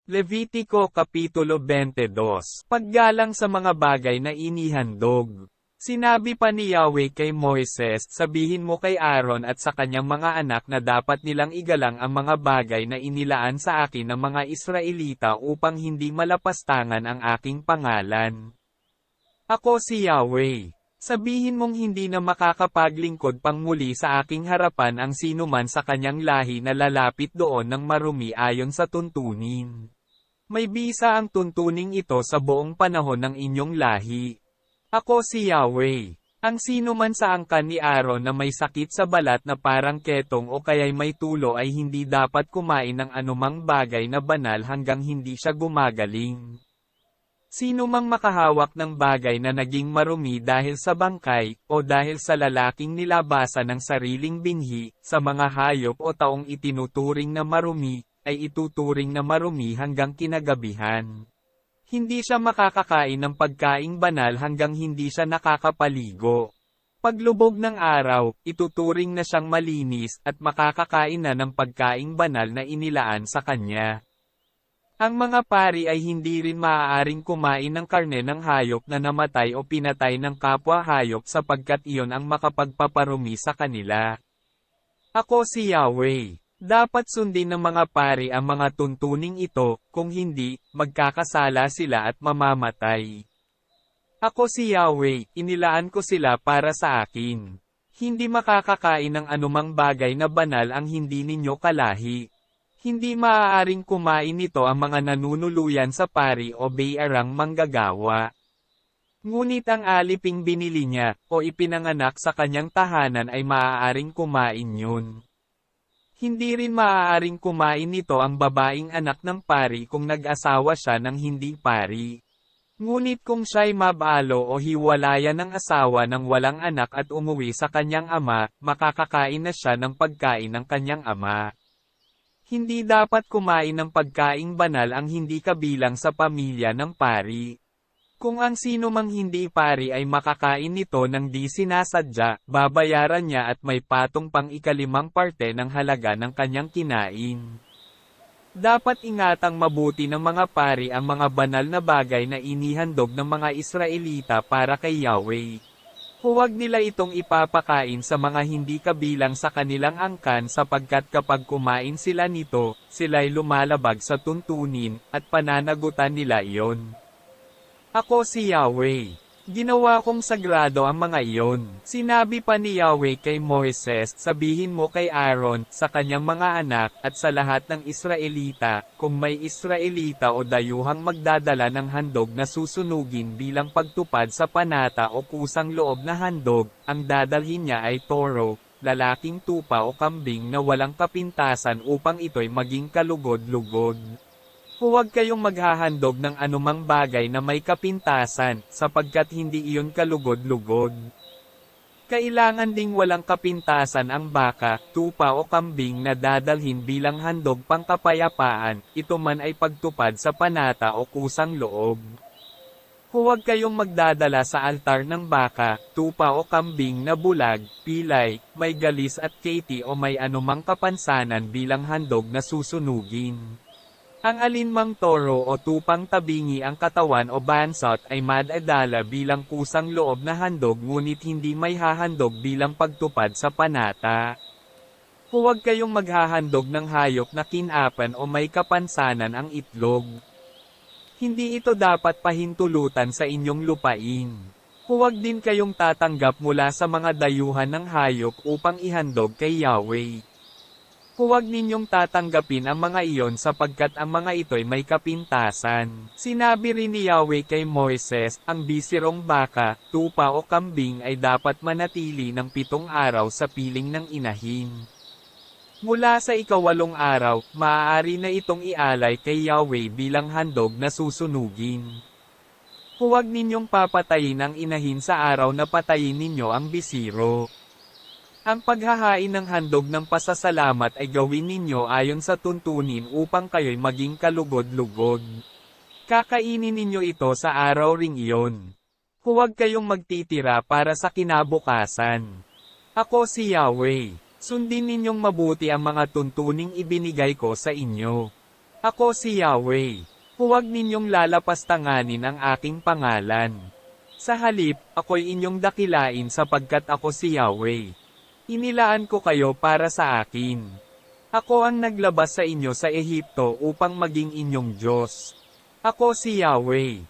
Levitiko Kapitulo 22. Paggalang sa mga bagay na inihandog. Sinabi pa ni Yahweh kay Moises, sabihin mo kay Aaron at sa kanyang mga anak na dapat nilang igalang ang mga bagay na inilaan sa akin ng mga Israelita upang hindi malapastangan ang aking pangalan. Ako si Yahweh. Sabihin mong hindi na makakapaglingkod pang muli sa aking harapan ang sinuman sa kanyang lahi na lalapit doon ng marumi ayon sa tuntunin. May bisa ang tuntuning ito sa buong panahon ng inyong lahi. Ako si Yahweh. Ang sino man sa angkan ni Aaron na may sakit sa balat na parang ketong o kaya'y may tulo ay hindi dapat kumain ng anumang bagay na banal hanggang hindi siya gumagaling. Sino mang makahawak ng bagay na naging marumi dahil sa bangkay, o dahil sa lalaking nilabasan ng sariling binhi, sa mga hayop o taong itinuturing na marumi, ay ituturing na marumi hanggang kinagabihan. Hindi siya makakakain ng pagkaing banal hanggang hindi siya nakakapaligo. Paglubog ng araw, ituturing na siyang malinis at makakakain na ng pagkaing banal na inilaan sa kanya. Ang mga pari ay hindi rin maaaring kumain ng karne ng hayop na namatay o pinatay ng kapwa hayop sapagkat iyon ang makapagpaparumi sa kanila. Ako si Yahweh. Dapat sundin ng mga pari ang mga tuntuning ito, kung hindi, magkakasala sila at mamamatay. Ako si Yahweh, inilaan ko sila para sa akin. Hindi makakakain ng anumang bagay na banal ang hindi ninyo kalahi. Hindi maaaring kumain nito ang mga nanunuluyan sa pari o bayarang manggagawa. Ngunit ang aliping binili niya, o ipinanganak sa kanyang tahanan ay maaaring kumain yun. Hindi rin maaaring kumain nito ang babaeng anak ng pari kung nag-asawa siya ng hindi pari. Ngunit kung siya'y mabalo o hiwalayan ng asawa ng walang anak at umuwi sa kanyang ama, makakakain na siya ng pagkain ng kanyang ama. Hindi dapat kumain ng pagkaing banal ang hindi kabilang sa pamilya ng pari. Kung ang sino mang hindi pari ay makakain nito ng di sinasadya, babayaran niya at may patong pang 5 parte ng halaga ng kanyang kinain. Dapat ingatang mabuti ng mga pari ang mga banal na bagay na inihandog ng mga Israelita para kay Yahweh. Huwag nila itong ipapakain sa mga hindi kabilang sa kanilang angkan sapagkat kapag kumain sila nito, sila'y lumalabag sa tuntunin, at pananagutan nila iyon. Ako si Yahweh. Ginawa kong sagrado ang mga iyon. Sinabi pa ni Yahweh kay Moises, sabihin mo kay Aaron, sa kanyang mga anak, at sa lahat ng Israelita, kung may Israelita o dayuhang magdadala ng handog na susunugin bilang pagtupad sa panata o kusang loob na handog, ang dadalhin niya ay toro, lalaking tupa o kambing na walang kapintasan upang ito'y maging kalugod-lugod. Huwag kayong maghahandog ng anumang bagay na may kapintasan, sapagkat hindi iyon kalugod-lugod. Kailangan ding walang kapintasan ang baka, tupa o kambing na dadalhin bilang handog pangkapayapaan, ito man ay pagtupad sa panata o kusang loob. Huwag kayong magdadala sa altar ng baka, tupa o kambing na bulag, pilay, may galis at keti o may anumang kapansanan bilang handog na susunugin. Ang alinmang toro o tupang tabingi ang katawan o bansot ay madadala bilang kusang loob na handog ngunit hindi may hahandog bilang pagtupad sa panata. Huwag kayong maghahandog ng hayop na kinapan o may kapansanan ang itlog. Hindi ito dapat pahintulutan sa inyong lupain. Huwag din kayong tatanggap mula sa mga dayuhan ng hayop upang ihandog kay Yahweh. Huwag ninyong tatanggapin ang mga iyon sapagkat ang mga ito'y may kapintasan. Sinabi rin ni Yahweh kay Moises, ang bisirong baka, tupa o kambing ay dapat manatili ng 7 araw sa piling ng inahin. Mula sa 8 araw, maaari na itong ialay kay Yahweh bilang handog na susunugin. Huwag ninyong papatayin ang inahin sa araw na patayin ninyo ang bisiro. Ang paghahain ng handog ng pasasalamat ay gawin ninyo ayon sa tuntunin upang kayo'y maging kalugod-lugod. Kakainin ninyo ito sa araw ring iyon. Huwag kayong magtitira para sa kinabukasan. Ako si Yahweh. Sundin ninyong mabuti ang mga tuntuning ibinigay ko sa inyo. Ako si Yahweh. Huwag ninyong lalapastanganin ang aking pangalan. Sa halip, ako'y inyong dakilain sapagkat ako si Yahweh. Inilaan ko kayo para sa akin. Ako ang naglabas sa inyo sa Ehipto upang maging inyong Diyos. Ako si Yahweh.